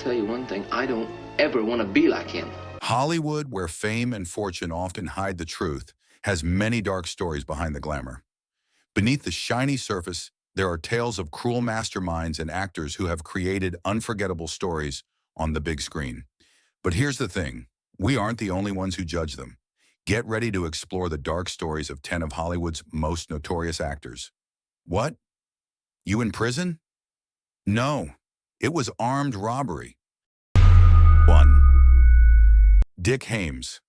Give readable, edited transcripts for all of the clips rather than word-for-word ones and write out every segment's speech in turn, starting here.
Tell you one thing, I don't ever want to be like him. Hollywood, where fame and fortune often hide the truth, has many dark stories behind the glamour. Beneath the shiny surface, there are tales of cruel masterminds and actors who have created unforgettable stories on the big screen. But here's the thing, we aren't the only ones who judge them. Get ready to explore the dark stories of 10 of Hollywood's most notorious actors. What? You in prison? No, it was armed robbery. 1. Dick Haymes.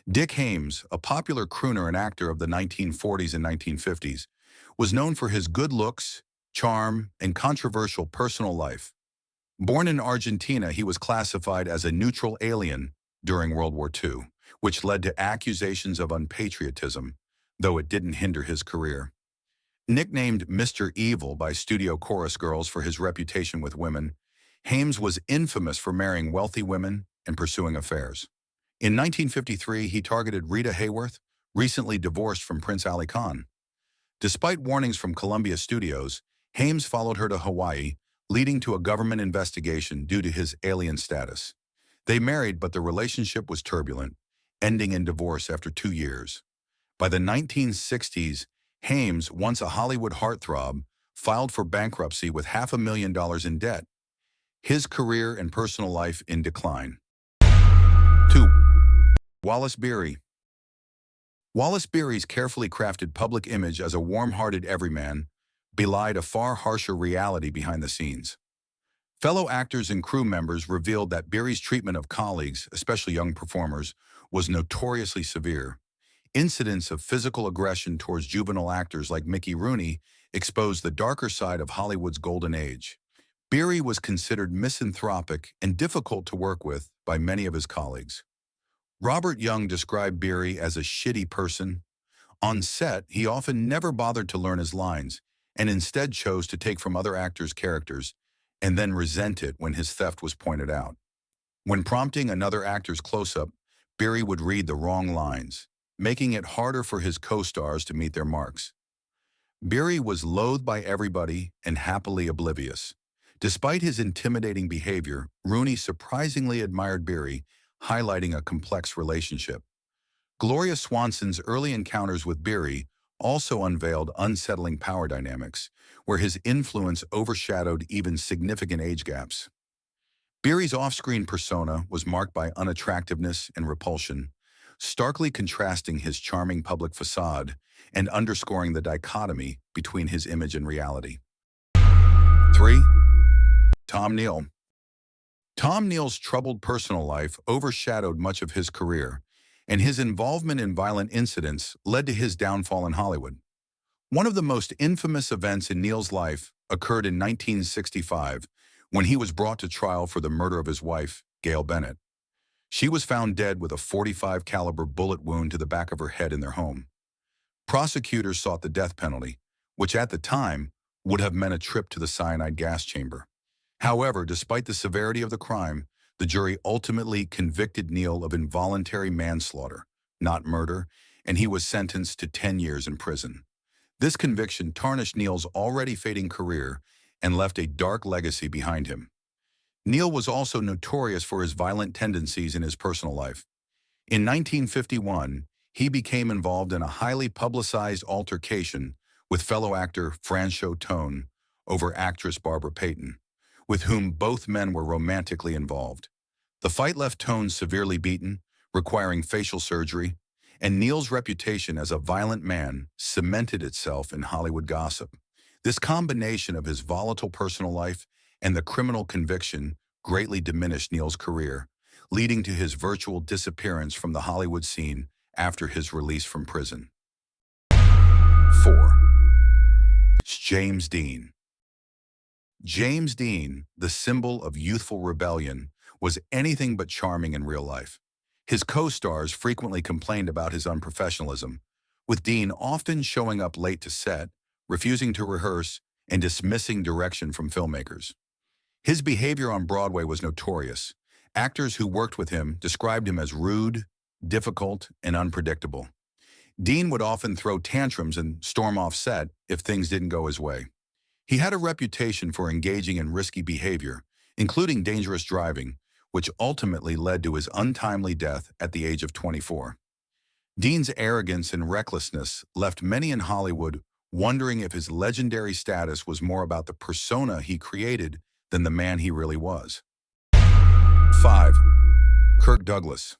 Dick Haymes, a popular crooner and actor of the 1940s and 1950s, was known for his good looks, charm, and controversial personal life. Born in Argentina, he was classified as a neutral alien during World War II, which led to accusations of unpatriotism, though it didn't hinder his career. Nicknamed Mr. Evil by studio chorus girls for his reputation with women, Haymes was infamous for marrying wealthy women and pursuing affairs. In 1953, he targeted Rita Hayworth, recently divorced from Prince Ali Khan. Despite warnings from Columbia Studios, Haymes followed her to Hawaii, leading to a government investigation due to his alien status. They married, but the relationship was turbulent, ending in divorce after 2 years. By the 1960s, Haymes, once a Hollywood heartthrob, filed for bankruptcy with $500,000 in debt. His career and personal life in decline. 2. Wallace Beery. Wallace Beery's carefully crafted public image as a warm-hearted everyman belied a far harsher reality behind the scenes. Fellow actors and crew members revealed that Beery's treatment of colleagues, especially young performers, was notoriously severe. Incidents of physical aggression towards juvenile actors like Mickey Rooney exposed the darker side of Hollywood's golden age. Beery was considered misanthropic and difficult to work with by many of his colleagues. Robert Young described Beery as a shitty person. On set, he often never bothered to learn his lines and instead chose to take from other actors' characters and then resent it when his theft was pointed out. When prompting another actor's close-up, Beery would read the wrong lines, making it harder for his co-stars to meet their marks. Beery was loathed by everybody and happily oblivious. Despite his intimidating behavior, Rooney surprisingly admired Beery, highlighting a complex relationship. Gloria Swanson's early encounters with Beery also unveiled unsettling power dynamics, where his influence overshadowed even significant age gaps. Beery's off-screen persona was marked by unattractiveness and repulsion, starkly contrasting his charming public facade and underscoring the dichotomy between his image and reality. 3. Tom Neal. Tom Neal's troubled personal life overshadowed much of his career, and his involvement in violent incidents led to his downfall in Hollywood. One of the most infamous events in Neal's life occurred in 1965 when he was brought to trial for the murder of his wife, Gail Bennett. She was found dead with a .45 caliber bullet wound to the back of her head in their home. Prosecutors sought the death penalty, which at the time would have meant a trip to the cyanide gas chamber. However, despite the severity of the crime, the jury ultimately convicted Neal of involuntary manslaughter, not murder, and he was sentenced to 10 years in prison. This conviction tarnished Neal's already fading career and left a dark legacy behind him. Neal was also notorious for his violent tendencies in his personal life. In 1951, he became involved in a highly publicized altercation with fellow actor Franchot Tone over actress Barbara Payton, with whom both men were romantically involved. The fight left Tone severely beaten, requiring facial surgery, and Neal's reputation as a violent man cemented itself in Hollywood gossip. This combination of his volatile personal life and the criminal conviction greatly diminished Neal's career, leading to his virtual disappearance from the Hollywood scene after his release from prison. 4. James Dean. James Dean, the symbol of youthful rebellion, was anything but charming in real life. His co-stars frequently complained about his unprofessionalism, with Dean often showing up late to set, refusing to rehearse, and dismissing direction from filmmakers. His behavior on Broadway was notorious. Actors who worked with him described him as rude, difficult, and unpredictable. Dean would often throw tantrums and storm off set if things didn't go his way. He had a reputation for engaging in risky behavior, including dangerous driving, which ultimately led to his untimely death at the age of 24. Dean's arrogance and recklessness left many in Hollywood wondering if his legendary status was more about the persona he created than the man he really was. 5. Kirk Douglas.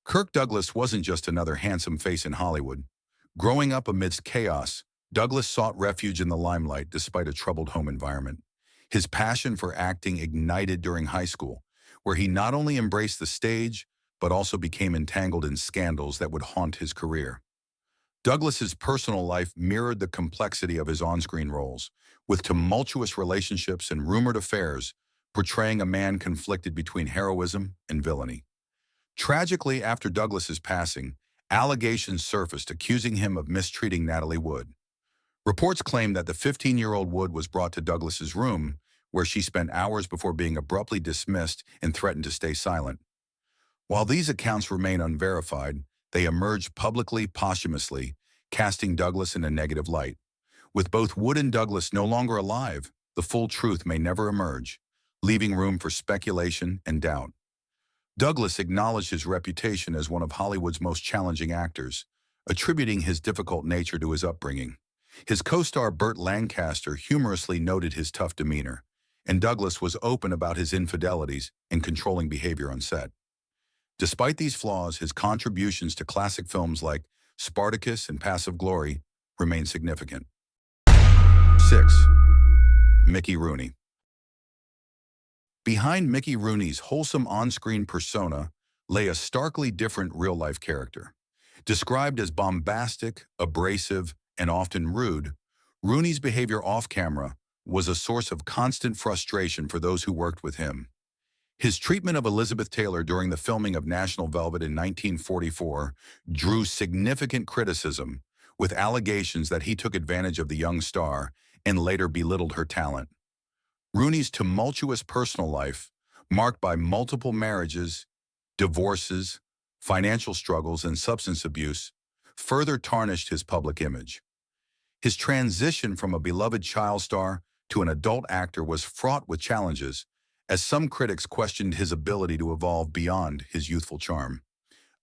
Kirk Douglas wasn't just another handsome face in Hollywood. Growing up amidst chaos, Douglas sought refuge in the limelight despite a troubled home environment. His passion for acting ignited during high school, where he not only embraced the stage, but also became entangled in scandals that would haunt his career. Douglas's personal life mirrored the complexity of his on-screen roles, with tumultuous relationships and rumored affairs, portraying a man conflicted between heroism and villainy. Tragically, after Douglas's passing, allegations surfaced accusing him of mistreating Natalie Wood. Reports claimed that the 15-year-old Wood was brought to Douglas's room, where she spent hours before being abruptly dismissed and threatened to stay silent. While these accounts remain unverified, they emerged publicly posthumously, casting Douglas in a negative light. With both Wood and Douglas no longer alive, the full truth may never emerge, leaving room for speculation and doubt. Douglas acknowledged his reputation as one of Hollywood's most challenging actors, attributing his difficult nature to his upbringing. His co-star Burt Lancaster humorously noted his tough demeanor, and Douglas was open about his infidelities and controlling behavior on set. Despite these flaws, his contributions to classic films like Spartacus and Passive Glory remain significant. 6. Mickey Rooney. Behind Mickey Rooney's wholesome on-screen persona lay a starkly different real-life character. Described as bombastic, abrasive, and often rude, Rooney's behavior off-camera was a source of constant frustration for those who worked with him. His treatment of Elizabeth Taylor during the filming of National Velvet in 1944 drew significant criticism, with allegations that he took advantage of the young star and later belittled her talent. Rooney's tumultuous personal life, marked by multiple marriages, divorces, financial struggles, and substance abuse, further tarnished his public image. His transition from a beloved child star to an adult actor was fraught with challenges, as some critics questioned his ability to evolve beyond his youthful charm.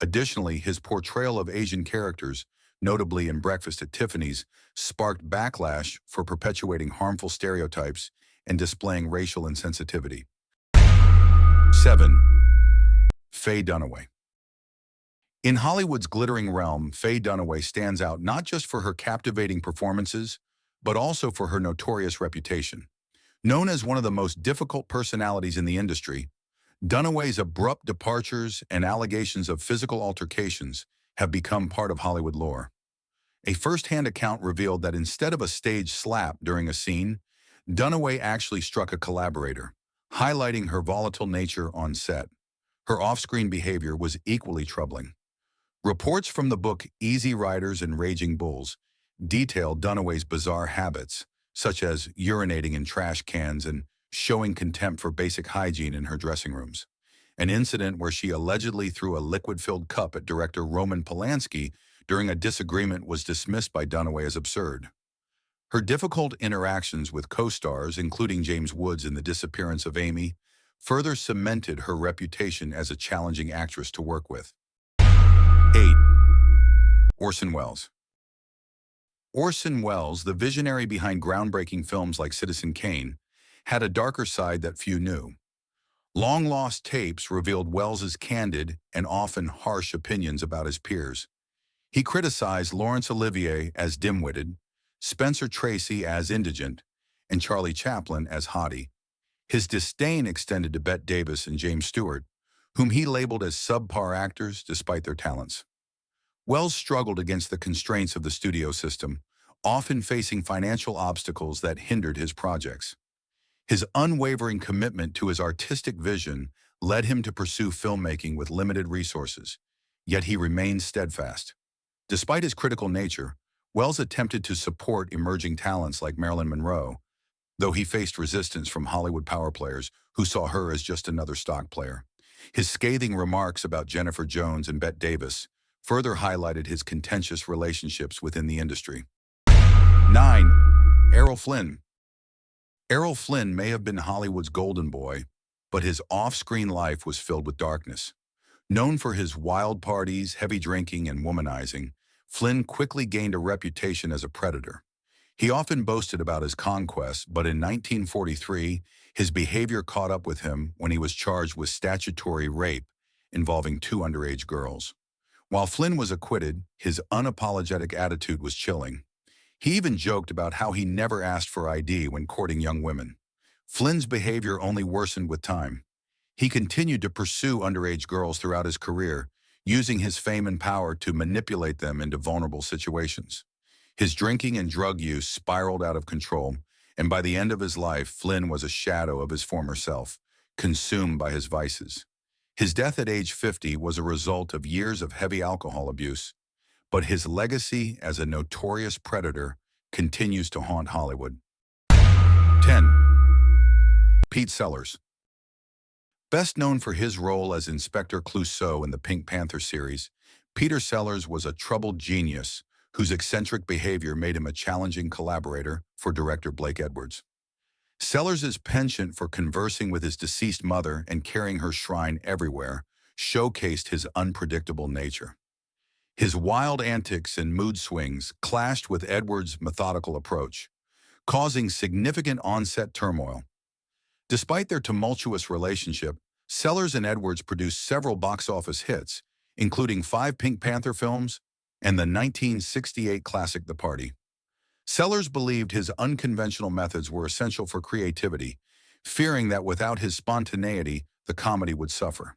Additionally, his portrayal of Asian characters, notably in Breakfast at Tiffany's, sparked backlash for perpetuating harmful stereotypes and displaying racial insensitivity. 7. Fay Dunaway. In Hollywood's glittering realm, Fay Dunaway stands out not just for her captivating performances, but also for her notorious reputation. Known as one of the most difficult personalities in the industry, Dunaway's abrupt departures and allegations of physical altercations have become part of Hollywood lore. A first-hand account revealed that instead of a stage slap during a scene, Dunaway actually struck a collaborator, highlighting her volatile nature on set. Her off-screen behavior was equally troubling. Reports from the book Easy Riders and Raging Bulls detail Dunaway's bizarre habits, such as urinating in trash cans and showing contempt for basic hygiene in her dressing rooms. An incident where she allegedly threw a liquid-filled cup at director Roman Polanski during a disagreement was dismissed by Dunaway as absurd. Her difficult interactions with co-stars, including James Woods in The Disappearance of Amy, further cemented her reputation as a challenging actress to work with. 8. Orson Wells. Orson Wells, the visionary behind groundbreaking films like Citizen Kane, had a darker side that few knew. Long-lost tapes revealed Wells's candid and often harsh opinions about his peers. He criticized Laurence Olivier as dim-witted, Spencer Tracy as indigent, and Charlie Chaplin as haughty. His disdain extended to Bette Davis and James Stewart, whom he labeled as subpar actors despite their talents. Wells struggled against the constraints of the studio system, often facing financial obstacles that hindered his projects. His unwavering commitment to his artistic vision led him to pursue filmmaking with limited resources, yet he remained steadfast. Despite his critical nature, Wells attempted to support emerging talents like Marilyn Monroe, though he faced resistance from Hollywood power players who saw her as just another stock player. His scathing remarks about Jennifer Jones and Bette Davis further highlighted his contentious relationships within the industry. 9. Errol Flynn. Errol Flynn may have been Hollywood's golden boy, but his off-screen life was filled with darkness. Known for his wild parties, heavy drinking, and womanizing, Flynn quickly gained a reputation as a predator. He often boasted about his conquests, but in 1943, his behavior caught up with him when he was charged with statutory rape involving two underage girls. While Flynn was acquitted, his unapologetic attitude was chilling. He even joked about how he never asked for ID when courting young women. Flynn's behavior only worsened with time. He continued to pursue underage girls throughout his career, using his fame and power to manipulate them into vulnerable situations. His drinking and drug use spiraled out of control, and by the end of his life, Flynn was a shadow of his former self, consumed by his vices. His death at age 50 was a result of years of heavy alcohol abuse, but his legacy as a notorious predator continues to haunt Hollywood. 10. Pete Sellers. Best known for his role as Inspector Clouseau in the Pink Panther series, Peter Sellers was a troubled genius whose eccentric behavior made him a challenging collaborator for director Blake Edwards. Sellers' penchant for conversing with his deceased mother and carrying her shrine everywhere showcased his unpredictable nature. His wild antics and mood swings clashed with Edwards' methodical approach, causing significant on-set turmoil. Despite their tumultuous relationship, Sellers and Edwards produced several box office hits, including 5 Pink Panther films and the 1968 classic The Party. Sellers believed his unconventional methods were essential for creativity, fearing that without his spontaneity, the comedy would suffer.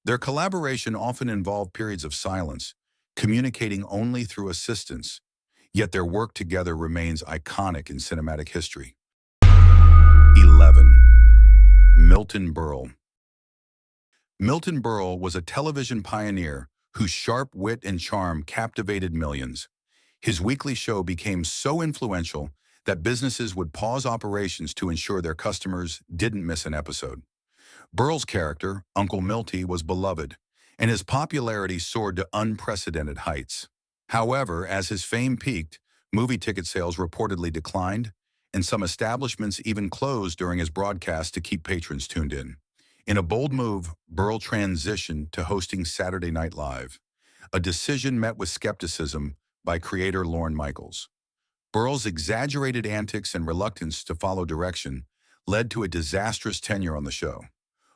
Their collaboration often involved periods of silence, communicating only through assistance, yet their work together remains iconic in cinematic history. 11. Milton Burl. Milton Burl was a television pioneer whose sharp wit and charm captivated millions. His weekly show became so influential that businesses would pause operations to ensure their customers didn't miss an episode. Burl's character, Uncle Milty, was beloved, and his popularity soared to unprecedented heights. However, as his fame peaked, movie ticket sales reportedly declined, and some establishments even closed during his broadcast to keep patrons tuned in. In a bold move, Burl transitioned to hosting Saturday Night Live, a decision met with skepticism by creator Lorne Michaels. Burl's exaggerated antics and reluctance to follow direction led to a disastrous tenure on the show.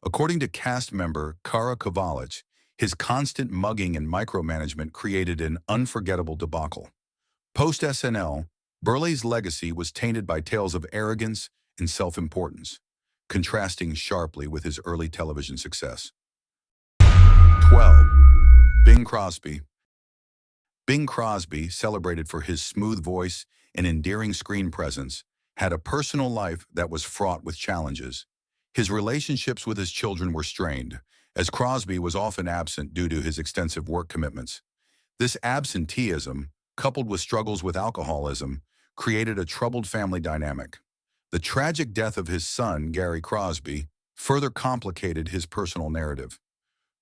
According to cast member Kara Kovalich, his constant mugging and micromanagement created an unforgettable debacle. Post-SNL, Burley's legacy was tainted by tales of arrogance and self-importance, contrasting sharply with his early television success. 12. Bing Crosby. Bing Crosby, celebrated for his smooth voice and endearing screen presence, had a personal life that was fraught with challenges. His relationships with his children were strained, as Crosby was often absent due to his extensive work commitments. This absenteeism, coupled with struggles with alcoholism, created a troubled family dynamic. The tragic death of his son, Gary Crosby, further complicated his personal narrative,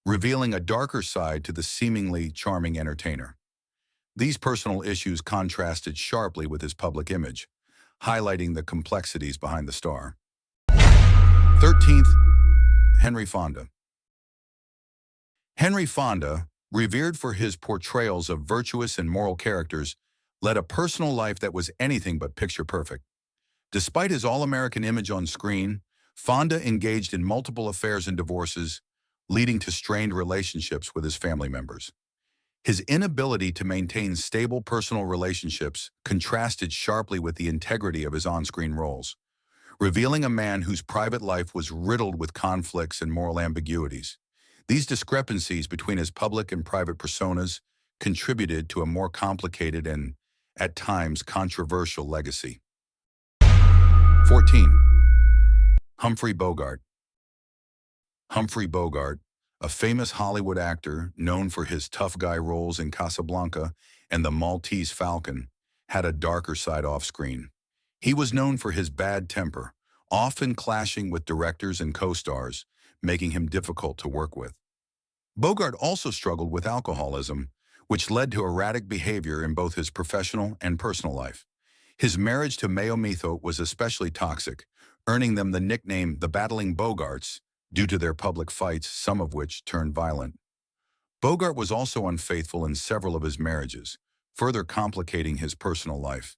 revealing a darker side to the seemingly charming entertainer. These personal issues contrasted sharply with his public image, highlighting the complexities behind the star. 13th, Henry Fonda. Henry Fonda, revered for his portrayals of virtuous and moral characters, led a personal life that was anything but picture-perfect. Despite his all-American image on screen, Fonda engaged in multiple affairs and divorces, leading to strained relationships with his family members. His inability to maintain stable personal relationships contrasted sharply with the integrity of his on-screen roles, revealing a man whose private life was riddled with conflicts and moral ambiguities. These discrepancies between his public and private personas contributed to a more complicated and, at times, controversial legacy. 14. Humphrey Bogart. Humphrey Bogart, a famous Hollywood actor known for his tough guy roles in Casablanca and The Maltese Falcon, had a darker side off-screen. He was known for his bad temper, often clashing with directors and co-stars, making him difficult to work with. Bogart also struggled with alcoholism, which led to erratic behavior in both his professional and personal life. His marriage to Mayo Mitho was especially toxic, earning them the nickname the Battling Bogarts due to their public fights, some of which turned violent. Bogart was also unfaithful in several of his marriages, further complicating his personal life.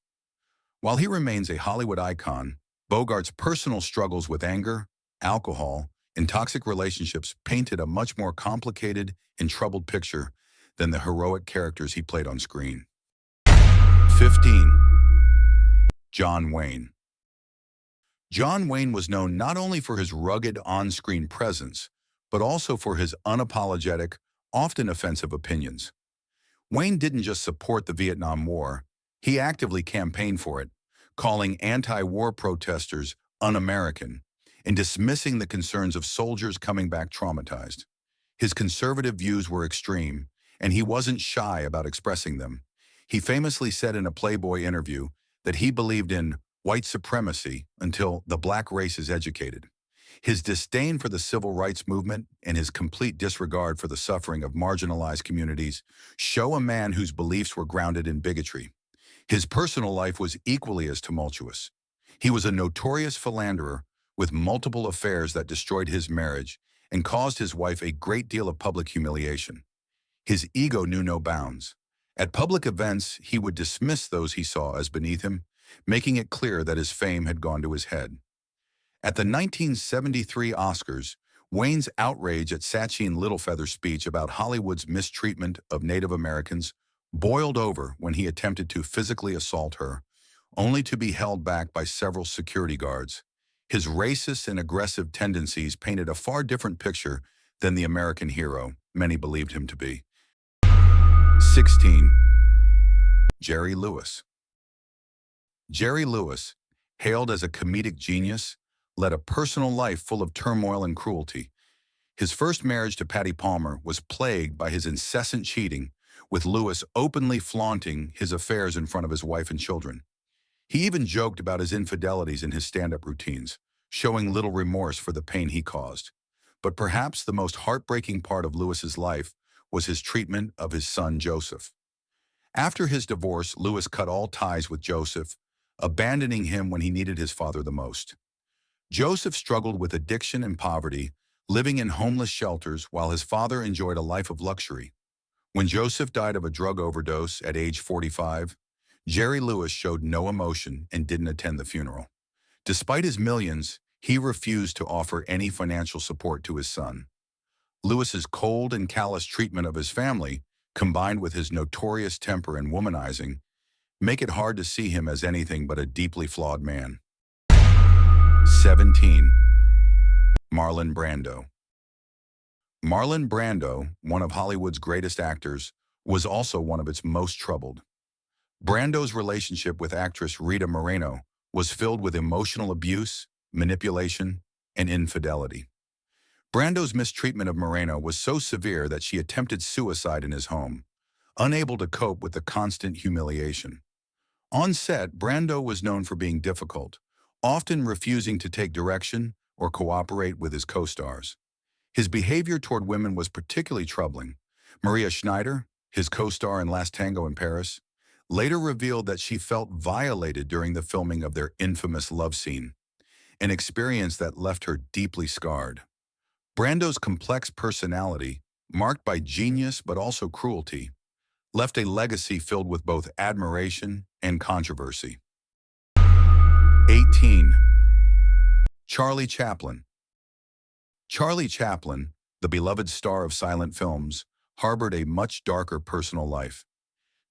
While he remains a Hollywood icon, Bogart's personal struggles with anger, alcohol, and toxic relationships painted a much more complicated and troubled picture than the heroic characters he played on screen. 15. John Wayne. John Wayne was known not only for his rugged on-screen presence, but also for his unapologetic, often offensive opinions. Wayne didn't just support the Vietnam War, he actively campaigned for it, calling anti-war protesters un-American and dismissing the concerns of soldiers coming back traumatized. His conservative views were extreme, and he wasn't shy about expressing them. He famously said in a Playboy interview that he believed in white supremacy until the black race is educated. His disdain for the civil rights movement and his complete disregard for the suffering of marginalized communities show a man whose beliefs were grounded in bigotry. His personal life was equally as tumultuous. He was a notorious philanderer with multiple affairs that destroyed his marriage and caused his wife a great deal of public humiliation. His ego knew no bounds. At public events, he would dismiss those he saw as beneath him, making it clear that his fame had gone to his head. At the 1973 Oscars, Wayne's outrage at Sachin Littlefeather's speech about Hollywood's mistreatment of Native Americans boiled over when he attempted to physically assault her, only to be held back by several security guards. His racist and aggressive tendencies painted a far different picture than the American hero many believed him to be. 16. Jerry Lewis. Jerry Lewis, hailed as a comedic genius, led a personal life full of turmoil and cruelty. His first marriage to Patty Palmer was plagued by his incessant cheating, with Lewis openly flaunting his affairs in front of his wife and children. He even joked about his infidelities in his stand-up routines, showing little remorse for the pain he caused. But perhaps the most heartbreaking part of Lewis's life was his treatment of his son Joseph. After his divorce, Lewis cut all ties with Joseph, abandoning him when he needed his father the most. Joseph struggled with addiction and poverty, living in homeless shelters while his father enjoyed a life of luxury. When Joseph died of a drug overdose at age 45, Jerry Lewis showed no emotion and didn't attend the funeral. Despite his millions, he refused to offer any financial support to his son. Lewis's cold and callous treatment of his family, combined with his notorious temper and womanizing, make it hard to see him as anything but a deeply flawed man. 17. Marlon Brando. Marlon Brando, one of Hollywood's greatest actors, was also one of its most troubled. Brando's relationship with actress Rita Moreno was filled with emotional abuse, manipulation, and infidelity. Brando's mistreatment of Moreno was so severe that she attempted suicide in his home, unable to cope with the constant humiliation. On set, Brando was known for being difficult, often refusing to take direction or cooperate with his co-stars. His behavior toward women was particularly troubling. Maria Schneider, his co-star in Last Tango in Paris, later revealed that she felt violated during the filming of their infamous love scene, an experience that left her deeply scarred. Brando's complex personality, marked by genius but also cruelty, left a legacy filled with both admiration and controversy. 18. Charlie Chaplin. Charlie Chaplin, the beloved star of silent films, harbored a much darker personal life.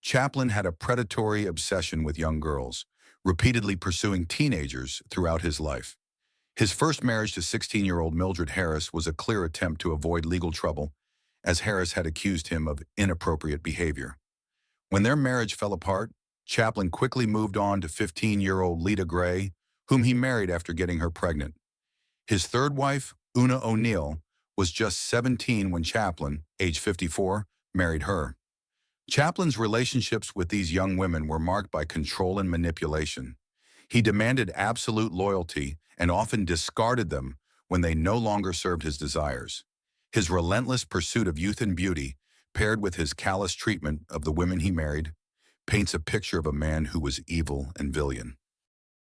Chaplin had a predatory obsession with young girls, repeatedly pursuing teenagers throughout his life. His first marriage to 16-year-old Mildred Harris was a clear attempt to avoid legal trouble, as Harris had accused him of inappropriate behavior. When their marriage fell apart, Chaplin quickly moved on to 15-year-old Lita Gray, whom he married after getting her pregnant. His third wife, Una O'Neill, was just 17 when Chaplin, age 54, married her. Chaplin's relationships with these young women were marked by control and manipulation. He demanded absolute loyalty and often discarded them when they no longer served his desires. His relentless pursuit of youth and beauty, paired with his callous treatment of the women he married, paints a picture of a man who was evil and villain.